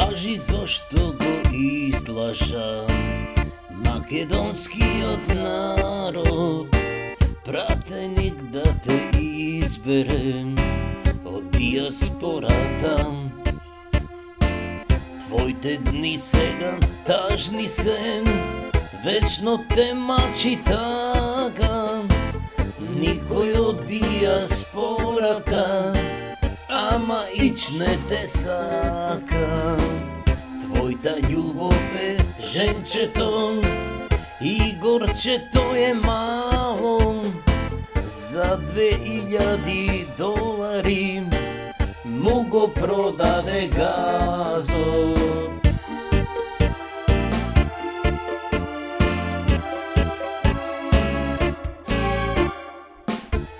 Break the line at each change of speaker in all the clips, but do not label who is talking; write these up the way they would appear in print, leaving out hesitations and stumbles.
Кажи зошто го излажа македонскиот народ, пратеник да те изберем од диаспората. Твоите дни сега тажни се, вечно те мачи тага, никој од диаспората, ама ич не те сака. Твојта љубов е женчето и горчето е мало, за $2000 му го продаде газот.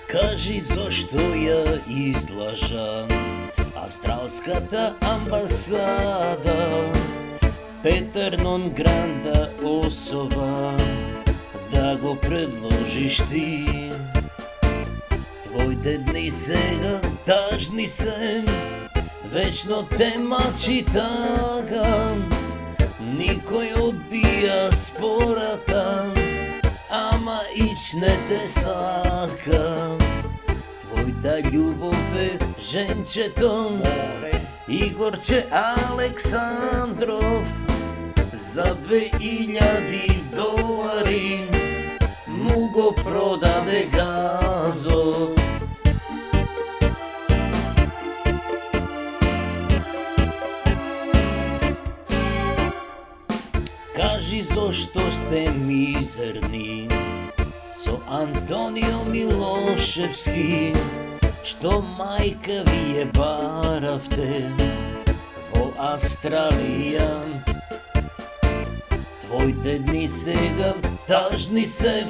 Кажи зошто ја излажа австралската амбасада, Петер Нон Гранда особа да го предложиш ти. Твоите дни сега тажни се, вечно те мачи тага, никој од диаспората, ама ич не те сака. Твојта љубов е женчето Игорче Александров, за $2000 му го продаде газот. Кажи зошто сте мизерни со Антонио Милошевски, што мајка ви е баравте во Австралија. Твоите дни сега тажни се,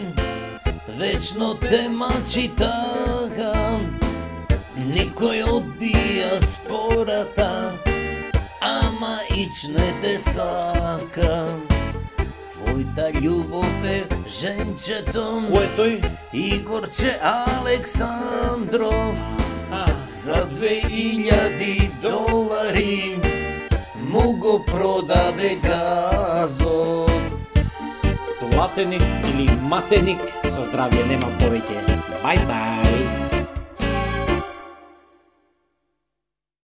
вечно те мачи тага, никој од диаспората, ама ич не те сака. Твојта љубов е женчето Игорче Александров, за $2000 му го продаде газот.
Тлатеник или матеник, со здравје нема повеќе. Бај-бај!